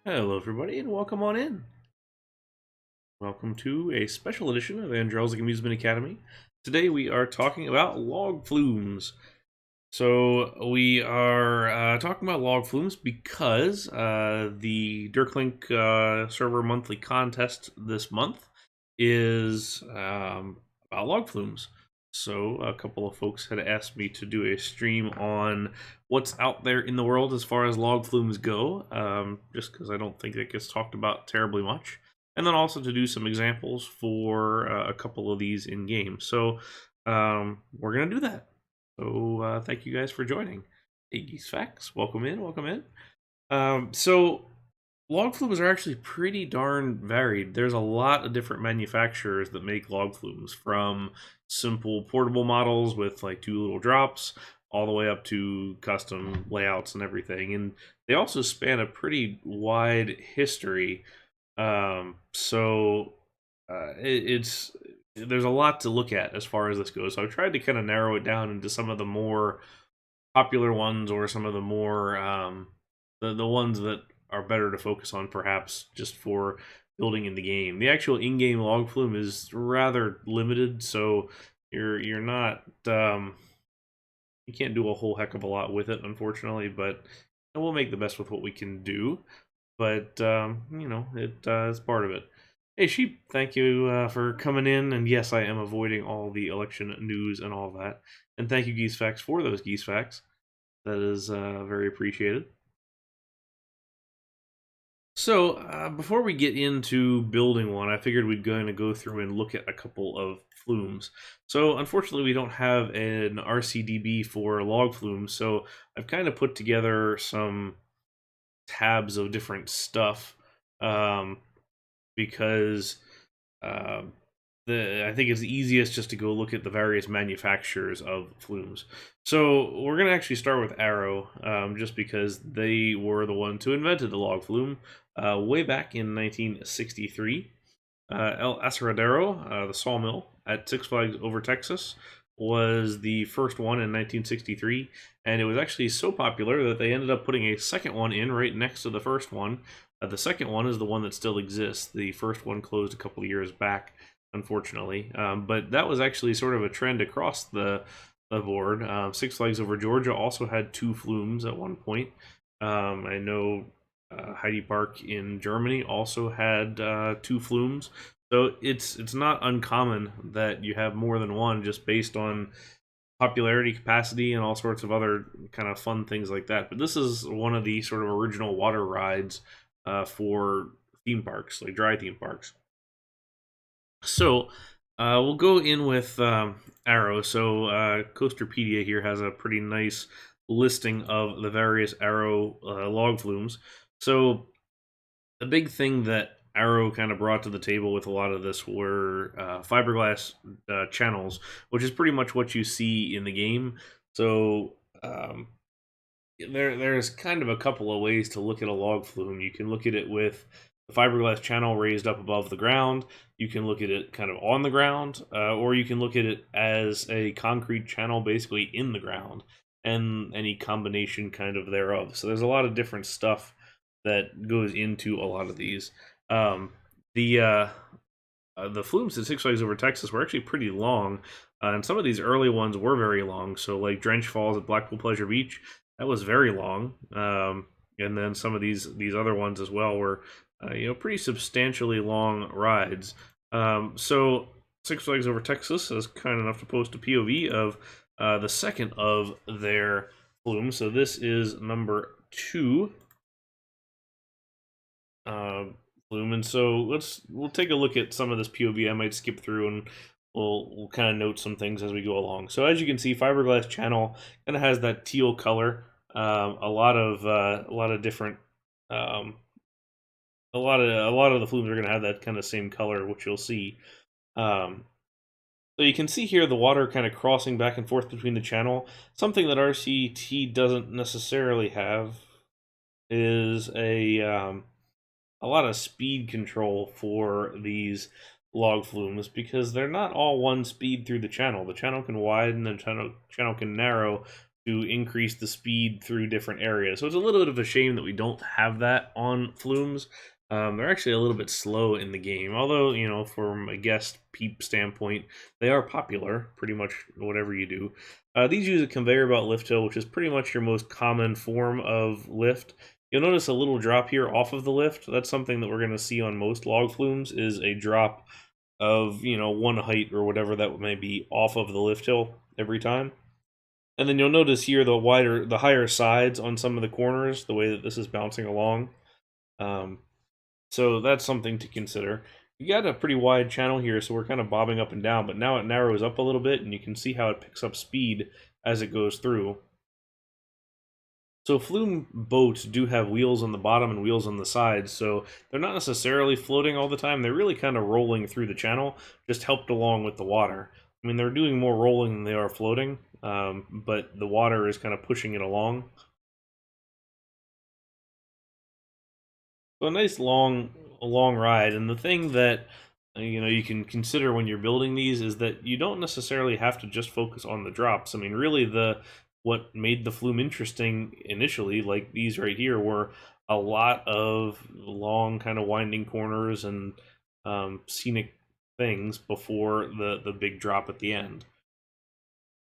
Hello, everybody, and welcome on in. Welcome to a special edition of Andrelczyk Amusement Academy. Today we are talking about log flumes. So we are talking about log flumes because the Deurklink server monthly contest this month is about log flumes. So a couple of folks had asked me to do a stream on what's out there in the world as far as log flumes go, just because I don't think it gets talked about terribly much. And then also to do some examples for a couple of these in game. So we're going to do that. So thank you guys for joining. Hey, Geese Facts, welcome in, welcome in. So log flumes are actually pretty darn varied. There's a lot of different manufacturers that make log flumes, from simple portable models with like two little drops all the way up to custom layouts and everything. And they also span a pretty wide history. It's there's a lot to look at as far as this goes. So I've tried to kind of narrow it down into some of the more popular ones, or some of the more the ones that are better to focus on, perhaps just for building in the game. The actual in-game log flume is rather limited, so you're not you can't do a whole heck of a lot with it, unfortunately. But we'll make the best with what we can do. But you know, it's part of it. Hey, Sheep, thank you for coming in. And yes, I am avoiding all the election news and all that. And thank you, Geese Facts, for those Geese Facts. That is very appreciated. So, before we get into building one, I figured we'd going to go through and look at a couple of flumes. So, unfortunately, we don't have an RCDB for log flumes, so I've kind of put together some tabs of different stuff, um, because uh, I think it's easiest just to go look at the various manufacturers of flumes. So we're going to actually start with Arrow, just because they were the ones who invented the log flume way back in 1963. El Aserradero, the sawmill at Six Flags Over Texas, was the first one in 1963, and it was actually so popular that they ended up putting a second one in right next to the first one. The second one is the one that still exists. The first one closed a couple of years back, unfortunately. But that was actually sort of a trend across the board. Six Flags Over Georgia also had two flumes at one point. I know Heidi Park in Germany also had two flumes. So it's not uncommon that you have more than one, just based on popularity, capacity, and all sorts of other kind of fun things like that. But this is one of the sort of original water rides for theme parks, like dry theme parks. So we'll go in with Arrow. So Coasterpedia here has a pretty nice listing of the various Arrow log flumes. So the big thing that Arrow kind of brought to the table with a lot of this were fiberglass channels, which is pretty much what you see in the game. So there's kind of a couple of ways to look at a log flume. You can look at it with the fiberglass channel raised up above the ground. You can look at it kind of on the ground, or you can look at it as a concrete channel basically in the ground, and any combination kind of thereof. So there's a lot of different stuff that goes into a lot of these. Um, the flumes at Six Flags Over Texas were actually pretty long, and some of these early ones were very long. So like Drench Falls at Blackpool Pleasure Beach, that was very long. And then some of these other ones as well were pretty substantially long rides. So Six Flags Over Texas is kind enough to post a POV of the second of their flumes. So this is number 2. Flume. And so we'll take a look at some of this POV. I might skip through, and we'll kind of note some things as we go along. So as you can see, fiberglass channel kind of has that teal color. A lot of different a lot of the flumes are going to have that kind of same color, which you'll see. So you can see here the water kind of crossing back and forth between the channel. Something that RCT doesn't necessarily have is a lot of speed control for these log flumes, because they're not all one speed through the channel. The channel can widen, the channel can narrow to increase the speed through different areas. So it's a little bit of a shame that we don't have that on flumes. They're actually a little bit slow in the game, although, you know, from a guest peep standpoint, they are popular, pretty much whatever you do. These use a conveyor belt lift hill, which is pretty much your most common form of lift. You'll notice a little drop here off of the lift. That's something that we're going to see on most log flumes, is a drop of, you know, one height or whatever that may be off of the lift hill every time. And then you'll notice here the higher sides on some of the corners, the way that this is bouncing along. So that's something to consider. You got a pretty wide channel here, so we're kind of bobbing up and down, but now it narrows up a little bit, and you can see how it picks up speed as it goes through. So flume boats do have wheels on the bottom and wheels on the sides, so they're not necessarily floating all the time. They're really kind of rolling through the channel, just helped along with the water. I mean, they're doing more rolling than they are floating, but the water is kind of pushing it along. So a nice long ride, and the thing that you know you can consider when you're building these is that you don't necessarily have to just focus on the drops. I mean, really, what made the flume interesting initially, like these right here, were a lot of long, kind of winding corners and scenic things before the big drop at the end.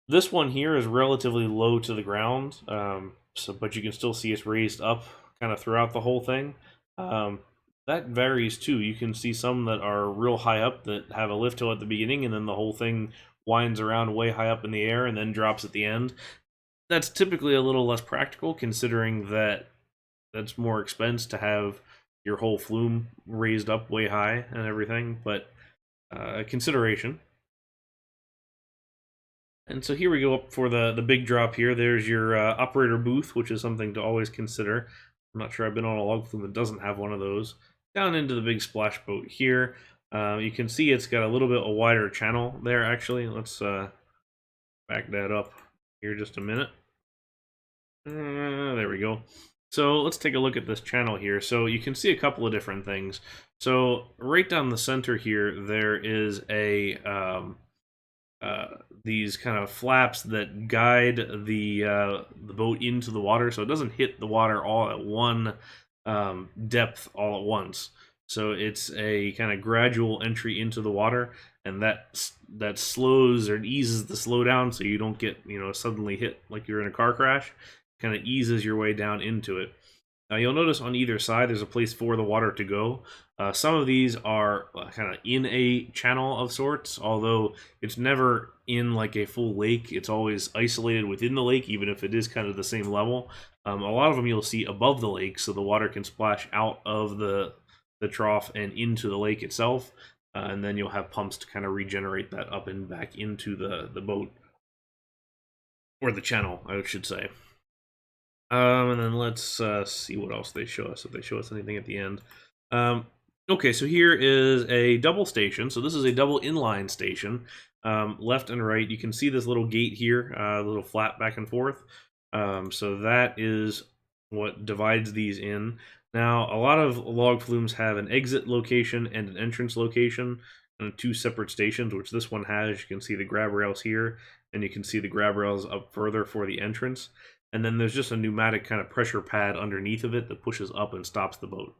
This one here is relatively low to the ground, but you can still see it's raised up kind of throughout the whole thing. That varies too. You can see some that are real high up that have a lift hill at the beginning, and then the whole thing winds around way high up in the air and then drops at the end. That's typically a little less practical, considering that that's more expense to have your whole flume raised up way high and everything, but a consideration. And so here we go up for the big drop here. There's your operator booth, which is something to always consider. I'm not sure I've been on a log flume that doesn't have one of those. Down into the big splash boat here. You can see it's got a little bit of a wider channel there, actually. Let's back that up here just a minute. There we go. So let's take a look at this channel here. So you can see a couple of different things. So right down the center here, there is a these kind of flaps that guide the boat into the water, so it doesn't hit the water all at one depth all at once. So it's a kind of gradual entry into the water, and that slows or eases the slowdown, so you don't get, you know, suddenly hit like you're in a car crash. Kind of eases your way down into it. Now you'll notice on either side there's a place for the water to go. Some of these are kind of in a channel of sorts, although it's never in like a full lake. It's always isolated within the lake, even if it is kind of the same level. A lot of them you'll see above the lake, so the water can splash out of the trough and into the lake itself, and then you'll have pumps to kind of regenerate that up and back into the boat, or the channel, I should say. And then let's see what else they show us, if they show us anything at the end. Okay, so here is a double station. So this is a double inline station, left and right. You can see this little gate here, a little flat back and forth. So that is what divides these in. Now, a lot of log flumes have an exit location and an entrance location, and two separate stations, which this one has. You can see the grab rails here, and you can see the grab rails up further for the entrance. And then there's just a pneumatic kind of pressure pad underneath of it that pushes up and stops the boat.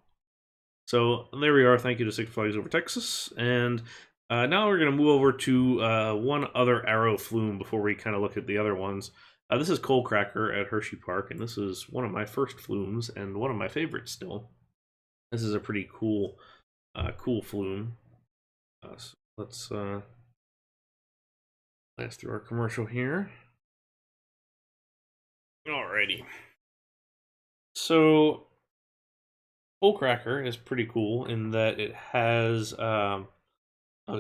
So there we are. Thank you to Six Flags Over Texas. And now we're going to move over to one other Arrow flume before we kind of look at the other ones. This is Coal Cracker at Hershey Park, and this is one of my first flumes and one of my favorites still. This is a pretty cool, cool flume. So let's blast through our commercial here. Alrighty. So Coal Cracker is pretty cool in that it has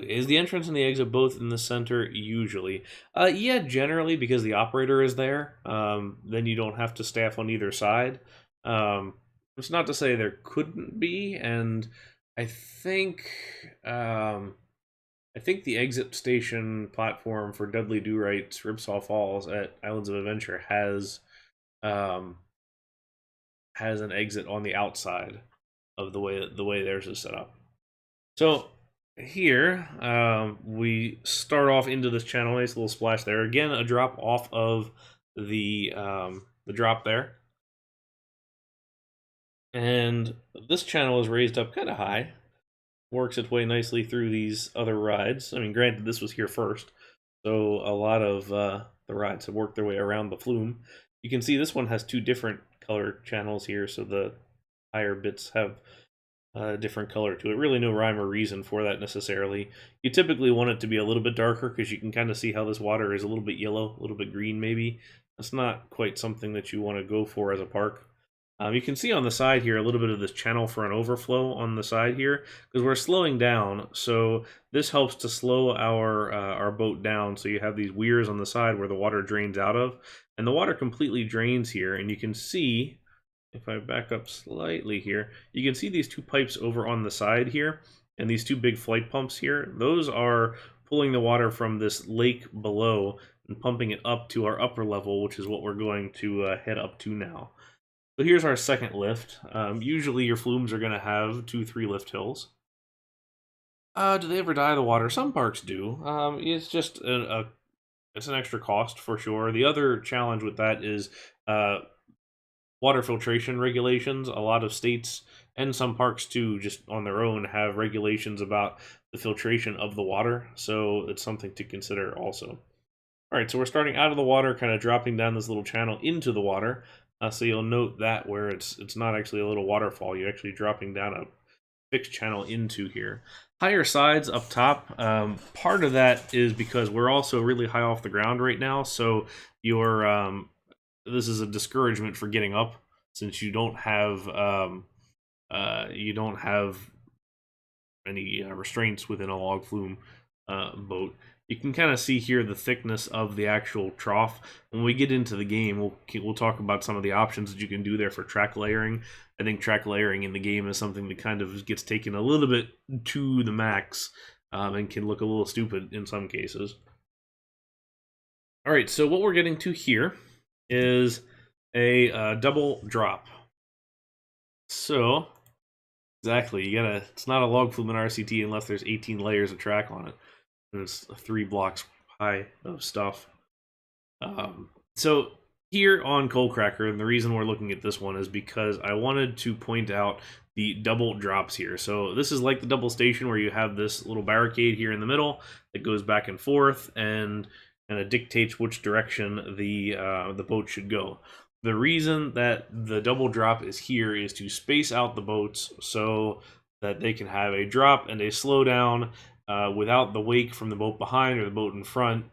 is the entrance and the exit both in the center usually? Yeah, generally, because the operator is there. Then you don't have to staff on either side. It's not to say there couldn't be, and I think the exit station platform for Dudley Do Right's Ripsaw Falls at Islands of Adventure has an exit on the outside of the way theirs is set up. So here we start off into this channel. Nice little splash there. Again, a drop off of the drop there. And this channel is raised up kind of high, works its way nicely through these other rides. I mean, granted, this was here first, so a lot of the rides have worked their way around the flume. You can see this one has two different color channels here, so the higher bits have a different color to it. Really no rhyme or reason for that necessarily. You typically want it to be a little bit darker because you can kind of see how this water is a little bit yellow, a little bit green maybe. That's not quite something that you want to go for as a park. You can see on the side here a little bit of this channel for an overflow on the side here because we're slowing down. So this helps to slow our boat down. So you have these weirs on the side where the water drains out of, and the water completely drains here. And you can see, if I back up slightly here, you can see these two pipes over on the side here and these two big flight pumps here. Those are pulling the water from this lake below and pumping it up to our upper level, which is what we're going to head up to now. So here's our second lift. Usually your flumes are going to have 2-3 lift hills. Do they ever dye the water? Some parks do. It's just it's an extra cost for sure. The other challenge with that is water filtration regulations. A lot of states and some parks too, just on their own, have regulations about the filtration of the water. So it's something to consider also. All right, so we're starting out of the water, kind of dropping down this little channel into the water. So you'll note that where it's not actually a little waterfall, you're actually dropping down a fixed channel into here. Higher sides up top, part of that is because we're also really high off the ground right now, so this is a discouragement for getting up since you don't have any restraints within a log flume boat. You can kind of see here the thickness of the actual trough. When we get into the game, we'll talk about some of the options that you can do there for track layering. I think track layering in the game is something that kind of gets taken a little bit to the max and can look a little stupid in some cases. All right, so what we're getting to here is a double drop. So, exactly, it's not a log flume in RCT unless there's 18 layers of track on it. There's 3 blocks high of stuff. So here on Coal Cracker, and the reason we're looking at this one is because I wanted to point out the double drops here. So this is like the double station where you have this little barricade here in the middle that goes back and forth and kind of dictates which direction the boat should go. The reason that the double drop is here is to space out the boats so that they can have a drop and a slowdown without the wake from the boat behind or the boat in front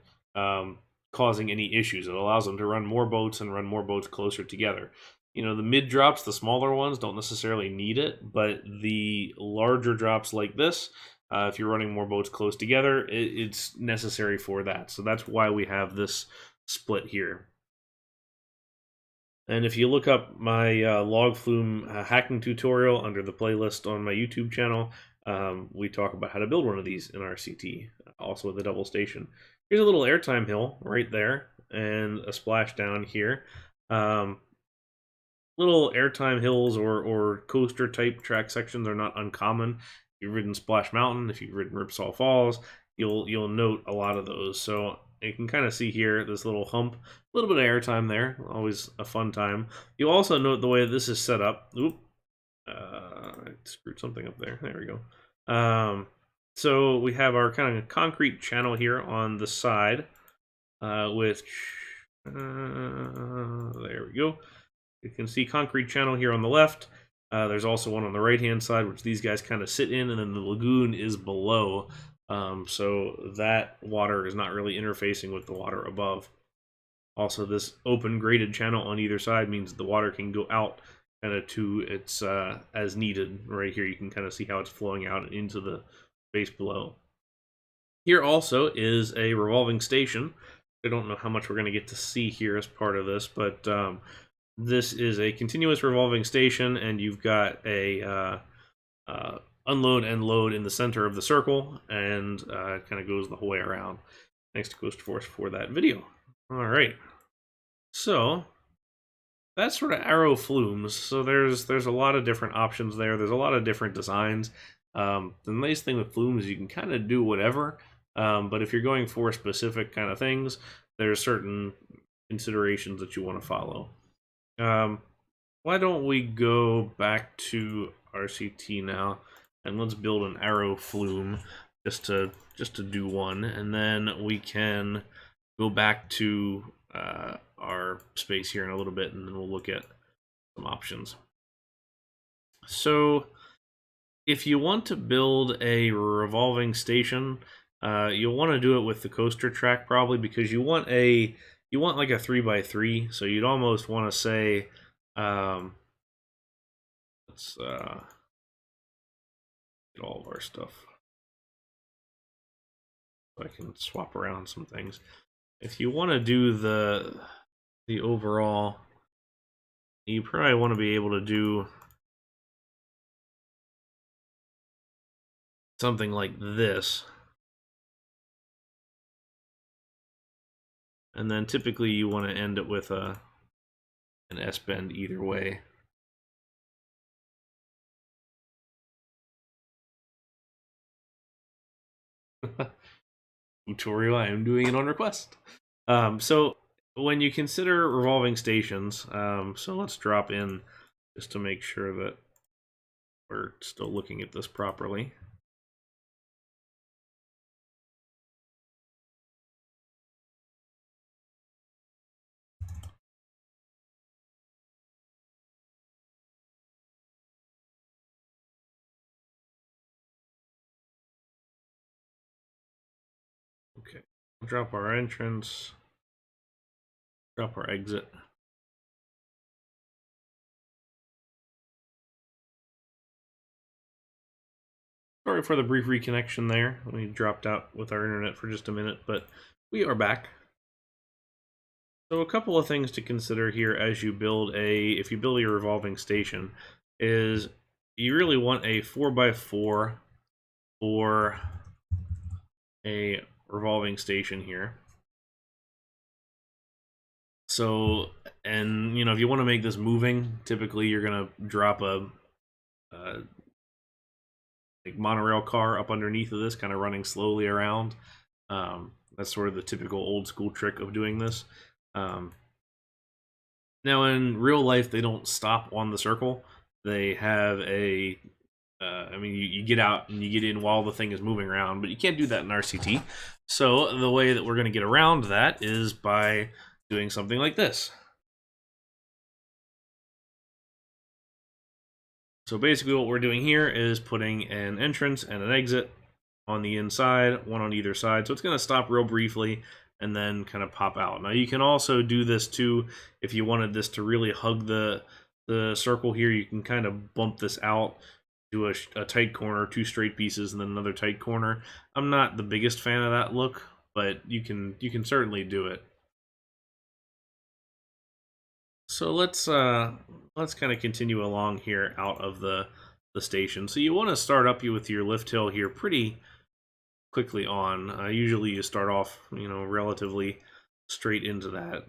causing any issues. It allows them to run more boats and run more boats closer together. You know, the mid drops, the smaller ones, don't necessarily need it, but the larger drops like this, if you're running more boats close together, it's necessary for that. So that's why we have this split here. And if you look up my log flume hacking tutorial under the playlist on my YouTube channel, we talk about how to build one of these in RCT, also with the double station. Here's a little airtime hill right there, and a splashdown here. Little airtime hills or coaster type track sections are not uncommon. If you've ridden Splash Mountain, if you've ridden Ripsaw Falls, you'll note a lot of those. So you can kind of see here this little hump, a little bit of airtime there, always a fun time. You also note the way this is set up. Oop. I screwed something up there. There we go. So we have our kind of concrete channel here on the side, which there we go. You can see concrete channel here on the left. There's also one on the right-hand side, which these guys kind of sit in, and then the lagoon is below. So that water is not really interfacing with the water above. Also, this open graded channel on either side means the water can go out kind of to its as needed. Right here, you can kind of see how it's flowing out into the space below. Here also is a revolving station. I don't know how much we're going to get to see here as part of this, but this is a continuous revolving station, and you've got a unload and load in the center of the circle, and it kind of goes the whole way around. Thanks to Ghost Force for that video. All right, so that's sort of arrow flumes. So there's a lot of different options there. There's a lot of different designs. The nice thing with flumes is you can kind of do whatever, but if you're going for specific kind of things, there's certain considerations that you want to follow. Why don't we go back to RCT now, and let's build an arrow flume just to do one, and then we can go back to our space here in a little bit, and then we'll look at some options. So if you want to build a revolving station, you'll want to do it with the coaster track probably, because you want like a 3x3, so you'd almost want to say, let's get all of our stuff so I can swap around some things. If you want to do the overall, you probably want to be able to do something like this. And then typically you want to end it with an S-bend either way. Tutorial, I am doing it on request. So when you consider revolving stations, so let's drop in just to make sure that we're still looking at this properly. Okay, drop our entrance, drop our exit. Sorry for the brief reconnection there. We dropped out with our internet for just a minute, but we are back. So a couple of things to consider here as you build if you build your revolving station, is you really want a 4x4 for a revolving station here. So, and if you want to make this moving, typically you're gonna drop a like monorail car up underneath of this, kind of running slowly around. That's sort of the typical old school trick of doing this. Now in real life, they don't stop on the circle. They have a I mean, you get out and you get in while the thing is moving around, but you can't do that in RCT. So the way that we're going to get around that is by doing something like this. So basically what we're doing here is putting an entrance and an exit on the inside, one on either side. So it's going to stop real briefly and then kind of pop out. Now you can also do this too if you wanted this to really hug the circle here. You can kind of bump this out, do a tight corner, 2 straight pieces, and then another tight corner. I'm not the biggest fan of that look, but you can certainly do it. So let's kind of continue along here out of the station. So you want to start up with your lift hill here pretty quickly on. Usually you start off, relatively straight into that.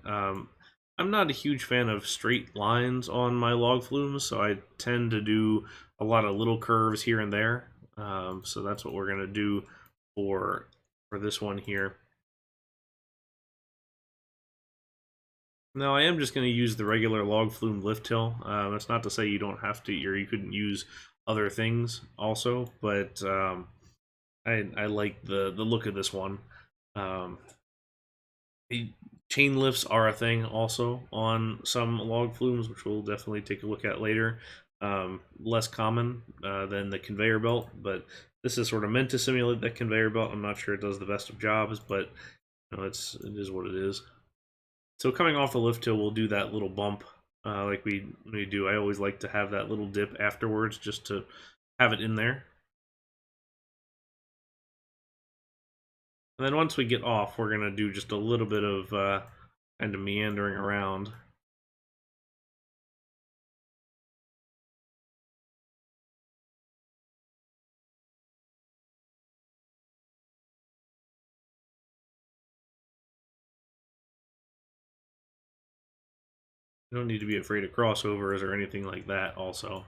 I'm not a huge fan of straight lines on my log flumes, so I tend to do a lot of little curves here and there. So that's what we're going to do for this one here. Now I am just going to use the regular log flume lift hill. That's not to say you don't have to, or you couldn't use other things also, but I like the look of this one. Chain lifts are a thing also on some log flumes, which we'll definitely take a look at later. Less common than the conveyor belt, but this is sort of meant to simulate that conveyor belt. I'm not sure it does the best of jobs, but it is what it is. So coming off the lift hill, we'll do that little bump like we do. I always like to have that little dip afterwards just to have it in there. And then once we get off, we're going to do just a little bit of kind of meandering around. You don't need to be afraid of crossovers or anything like that also.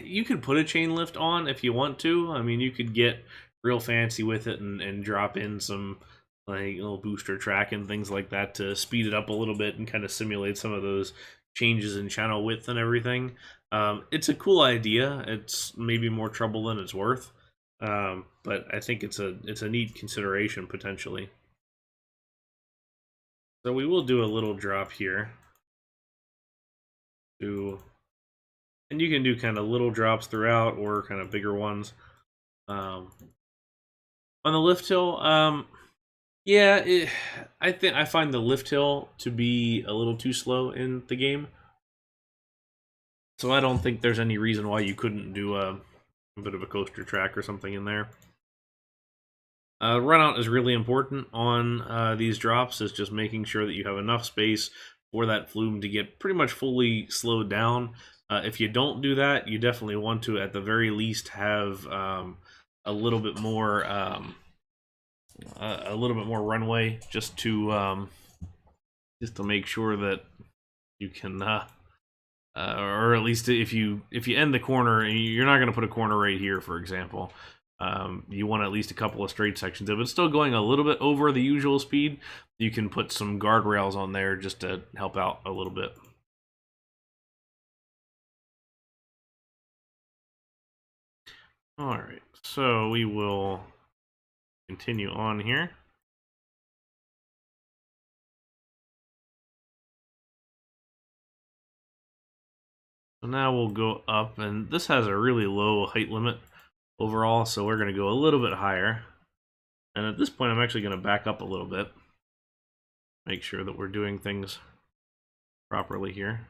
You could put a chain lift on if you want to. I mean, you could get real fancy with it and drop in some like a little booster track and things like that to speed it up a little bit and kind of simulate some of those changes in channel width and everything. It's a cool idea. It's maybe more trouble than it's worth, but I think it's a neat consideration potentially. So we will do a little drop here. And you can do kind of little drops throughout or kind of bigger ones. On the lift hill, yeah, I find the lift hill to be a little too slow in the game. So I don't think there's any reason why you couldn't do a bit of a coaster track or something in there. Run out is really important on these drops. It's just making sure that you have enough space for that flume to get pretty much fully slowed down. If you don't do that, you definitely want to, at the very least, have a little bit more runway, just to make sure that you can, or at least if you end the corner, you're not going to put a corner right here, for example. You want at least a couple of straight sections. If it's still going a little bit over the usual speed, you can put some guardrails on there just to help out a little bit. Alright, so we will continue on here. So now we'll go up, and this has a really low height limit overall, so we're going to go a little bit higher. And at this point, I'm actually going to back up a little bit. Make sure that we're doing things properly here.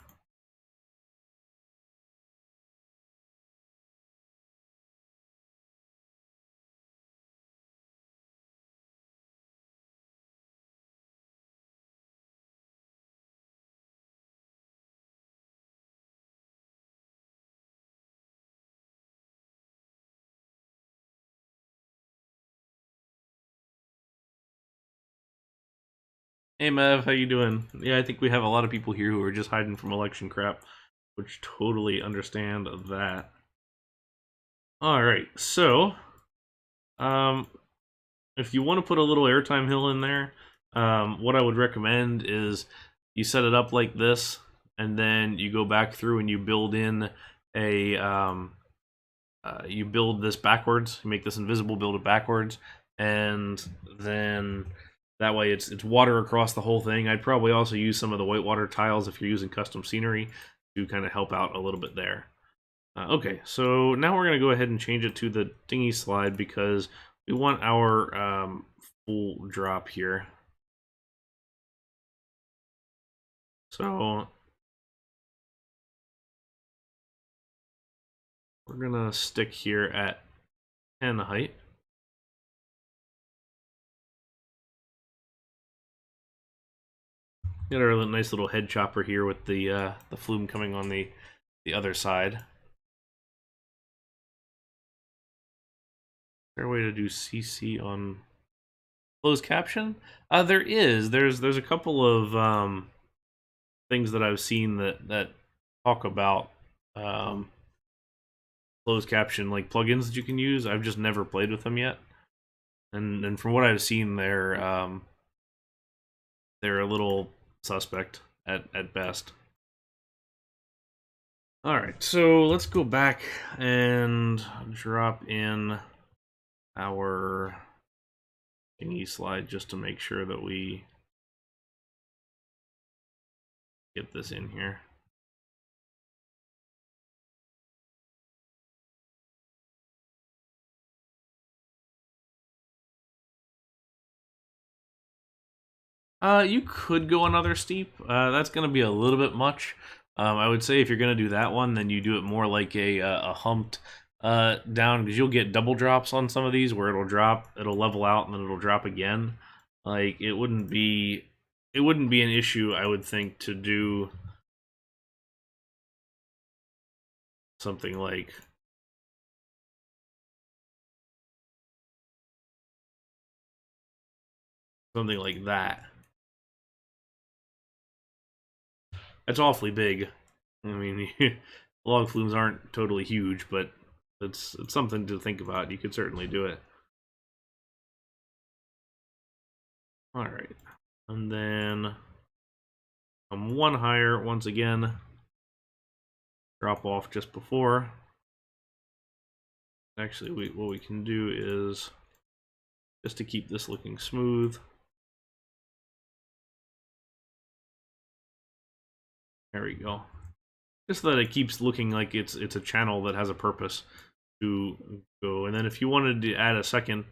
Hey Mev, how you doing? Yeah, I think we have a lot of people here who are just hiding from election crap, which totally understand that. Alright, so if you want to put a little airtime hill in there, what I would recommend is you set it up like this, and then you go back through and you build in a you build this backwards, you make this invisible, build it backwards, and then that way it's water across the whole thing. I'd probably also use some of the whitewater tiles if you're using custom scenery to kind of help out a little bit there. Okay, so now we're going to go ahead and change it to the dinghy slide because we want our full drop here. So we're going to stick here at 10 height. Got our nice little head chopper here with the flume coming on the other side. Is there a way to do CC on closed caption? There is. There's a couple of things that I've seen that talk about closed caption, like plugins that you can use. I've just never played with them yet, and from what I've seen, they're a little suspect at best. All right, so let's go back and drop in our thingy slide just to make sure that we get this in here. You could go another steep. That's going to be a little bit much. I would say if you're going to do that one, then you do it more like a humped down, because you'll get double drops on some of these where it'll level out, and then it'll drop again. Like it wouldn't be an issue, I would think, to do something like that. That's awfully big. I mean, log flumes aren't totally huge, but it's something to think about. You could certainly do it. All right, and then one higher once again. Drop off just before. Actually, what we can do is, just to keep this looking smooth, there we go. Just so that it keeps looking like it's a channel that has a purpose to go. And then if you wanted to add a second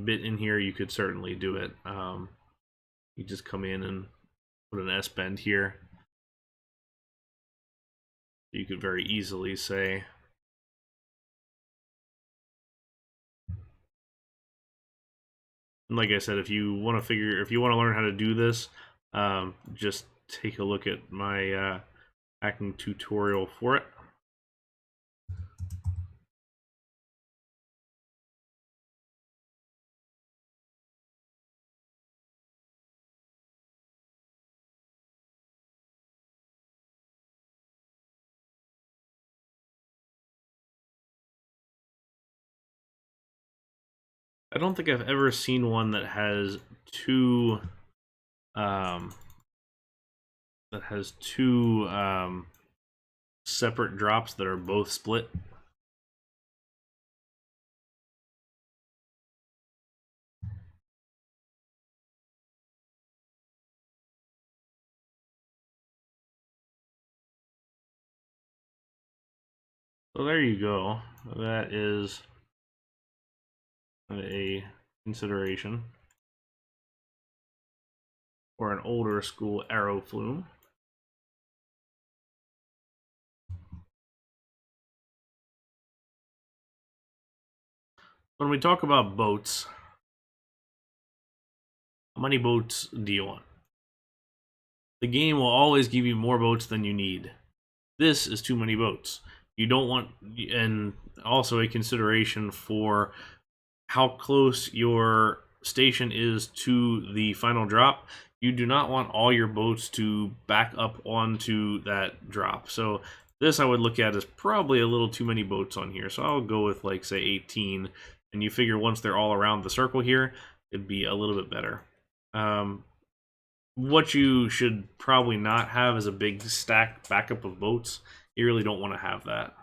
bit in here, you could certainly do it. You just come in and put an S bend here. You could very easily say, and like I said, if you want to learn how to do this, just take a look at my hacking tutorial for it. I don't think I've ever seen one that has two separate drops that are both split. So there you go. That is a consideration for an older school arrow flume. When we talk about boats, how many boats do you want? The game will always give you more boats than you need. This is too many boats. You don't want, and also a consideration for how close your station is to the final drop. You do not want all your boats to back up onto that drop. So this I would look at as probably a little too many boats on here. So I'll go with, like, say 18. And you figure once they're all around the circle here, it'd be a little bit better. What you should probably not have is a big stack backup of boats. You really don't want to have that.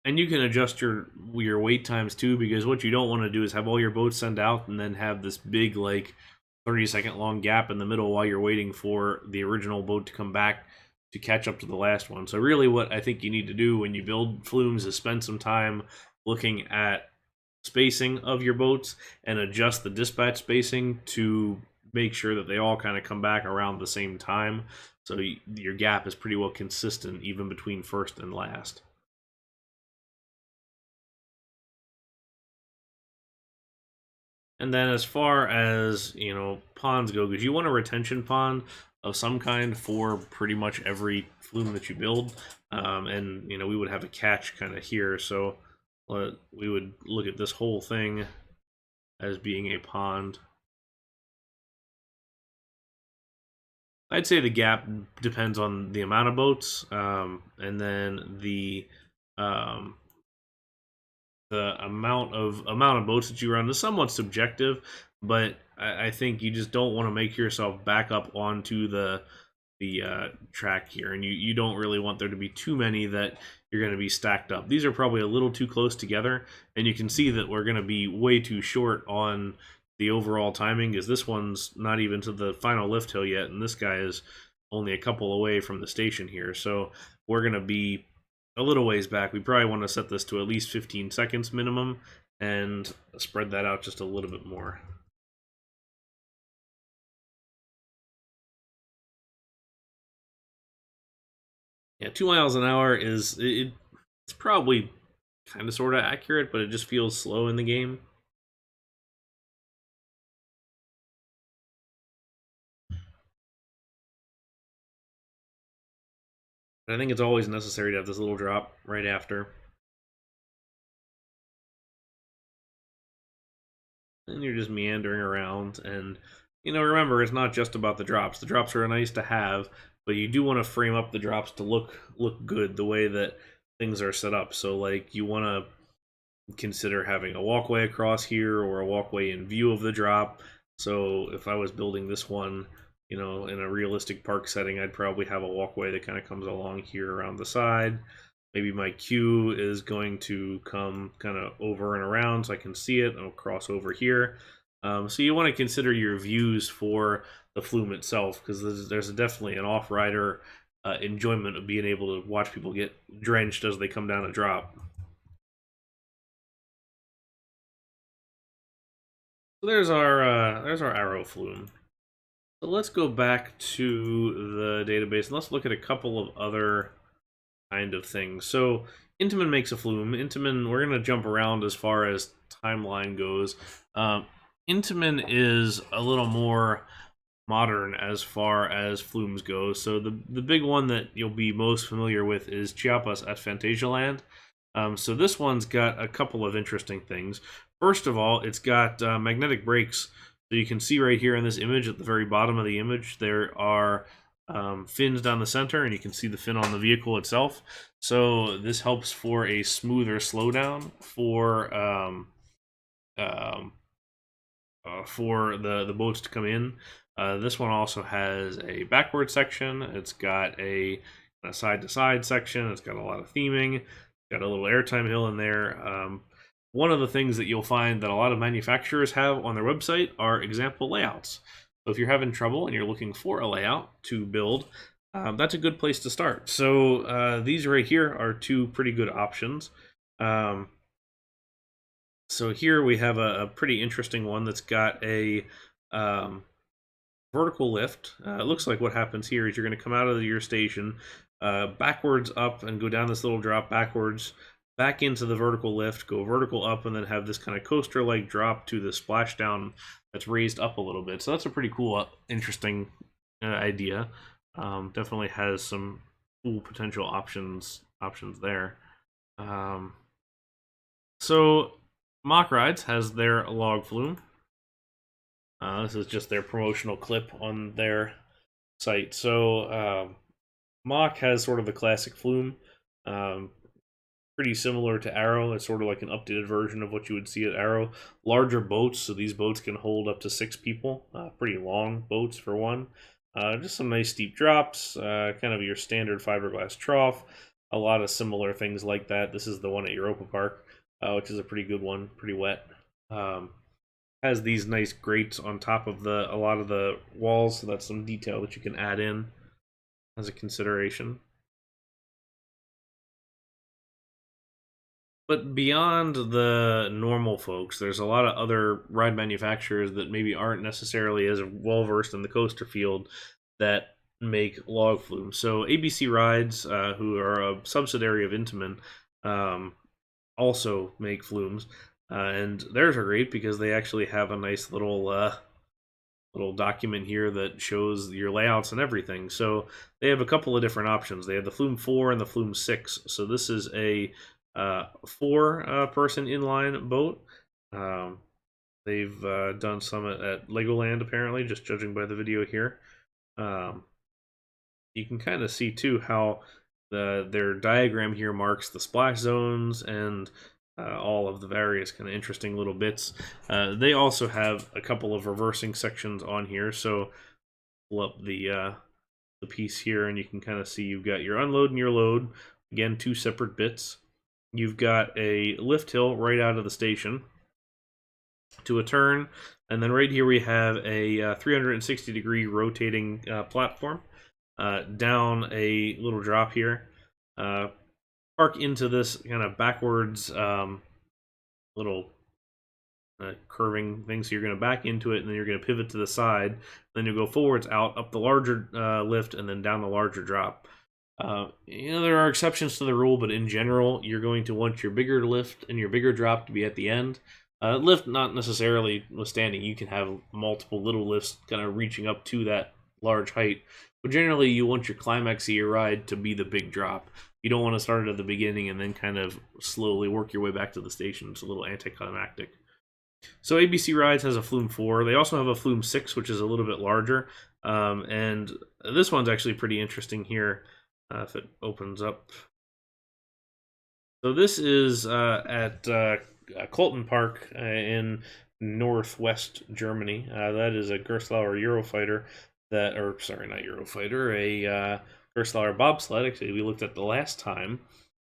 And you can adjust your wait times too, because what you don't want to do is have all your boats send out and then have this big, like, 30-second long gap in the middle while you're waiting for the original boat to come back to catch up to the last one. So really what I think you need to do when you build flumes is spend some time looking at spacing of your boats and adjust the dispatch spacing to make sure that they all kind of come back around the same time. So your gap is pretty well consistent even between first and last. And then as far as, ponds go, because you want a retention pond of some kind for pretty much every flume that you build. And, we would have a catch kind of here. So we would look at this whole thing as being a pond. I'd say the gap depends on the amount of boats, and then the amount of boats that you run is somewhat subjective, but I think you just don't want to make yourself back up onto the track here, and you don't really want there to be too many that you're going to be stacked up. These are probably a little too close together, and you can see that we're going to be way too short on the overall timing, because this one's not even to the final lift hill yet, and this guy is only a couple away from the station here, so we're going to be a little ways back. We probably want to set this to at least 15 seconds minimum and spread that out just a little bit more. Yeah, 2 miles an hour it's probably kind of sort of accurate, but it just feels slow in the game. I think it's always necessary to have this little drop right after. And you're just meandering around, and remember, it's not just about the drops. The drops are nice to have, but you do want to frame up the drops to look good the way that things are set up. So like you want to consider having a walkway across here or a walkway in view of the drop. So if I was building this one, you know, in a realistic park setting, I'd probably have a walkway that kind of comes along here around the side. Maybe my queue is going to come kind of over and around so I can see it. I'll cross over here. So you want to consider your views for the flume itself, because there's definitely an off-rider enjoyment of being able to watch people get drenched as they come down a drop. So there's our arrow flume. So let's go back to the database and let's look at a couple of other kind of things. So Intamin makes a flume. Intamin, we're going to jump around as far as timeline goes. Intamin is a little more modern as far as flumes go. So the big one that you'll be most familiar with is Chiapas at Fantasialand. So this one's got a couple of interesting things. First of all, it's got magnetic brakes. So you can see right here in this image, at the very bottom of the image, there are fins down the center, and you can see the fin on the vehicle itself. So this helps for a smoother slowdown for the boats to come in. This one also has a backward section. It's got a side-to-side section. It's got a lot of theming. Got a little airtime hill in there. One of the things that you'll find that a lot of manufacturers have on their website are example layouts. So if you're having trouble and you're looking for a layout to build, that's a good place to start. So these right here are two pretty good options. So here we have a pretty interesting one that's got a vertical lift. It looks like what happens here is you're going to come out of your station, backwards up and go down this little drop backwards, back into the vertical lift, go vertical up, and then have this kind of coaster-like drop to the splashdown that's raised up a little bit. So that's a pretty cool, interesting idea. Definitely has some cool potential options there. So Mock Rides has their log flume. This is just their promotional clip on their site. So Mock has sort of the classic flume. Pretty similar to Arrow. It's sort of like an updated version of what you would see at Arrow. Larger boats, so these boats can hold up to 6 people. Pretty long boats for one. Just some nice steep drops, kind of your standard fiberglass trough. A lot of similar things like that. This is the one at Europa Park, which is a pretty good one, pretty wet. Has these nice grates on top of a lot of the walls, so that's some detail that you can add in as a consideration. But beyond the normal folks, there's a lot of other ride manufacturers that maybe aren't necessarily as well versed in the coaster field that make log flumes. So ABC Rides, who are a subsidiary of Intamin, also make flumes, and theirs are great because they actually have a nice little document here that shows your layouts and everything. So they have a couple of different options. They have the Flume 4 and the Flume 6. So this is a 4-person inline boat. They've done some at Legoland, apparently, just judging by the video here. You can kind of see too how their diagram here marks the splash zones and all of the various kind of interesting little bits. They also have a couple of reversing sections on here, so pull up the piece here and you can kind of see you've got your unload and your load. Again, 2 separate bits. You've got a lift hill right out of the station to a turn, and then right here we have a 360-degree rotating platform down a little drop here. Park into this kind of backwards little curving thing, so you're going to back into it, and then you're going to pivot to the side, then you'll go forwards out, up the larger lift, and then down the larger drop. There are exceptions to the rule, but in general, you're going to want your bigger lift and your bigger drop to be at the end. Lift not necessarily withstanding, you can have multiple little lifts kind of reaching up to that large height, but generally you want your climax of your ride to be the big drop. You don't want to start it at the beginning and then kind of slowly work your way back to the station. It's a little anticlimactic. So ABC Rides has a Flume 4. They also have a Flume 6, which is a little bit larger. And this one's actually pretty interesting here, if it opens up. So this is at Colton Park in northwest Germany. That is a Gerstlauer Eurofighter that, or sorry, not Eurofighter, a Gerstlauer bobsled. Actually, we looked at the last time.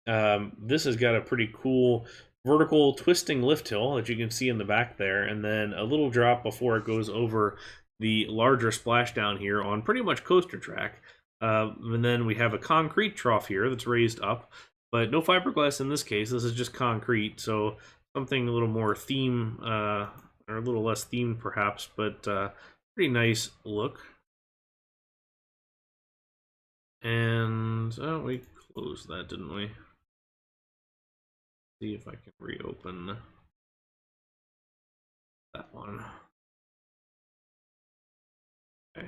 This has got a pretty cool vertical twisting lift hill that you can see in the back there, and then a little drop before it goes over the larger splashdown here on pretty much coaster track. And then we have a concrete trough here that's raised up, but no fiberglass in this case. This is just concrete, so something a little more theme, or a little less themed perhaps, but pretty nice look. And we closed that, didn't we? See if I can reopen that one. Okay.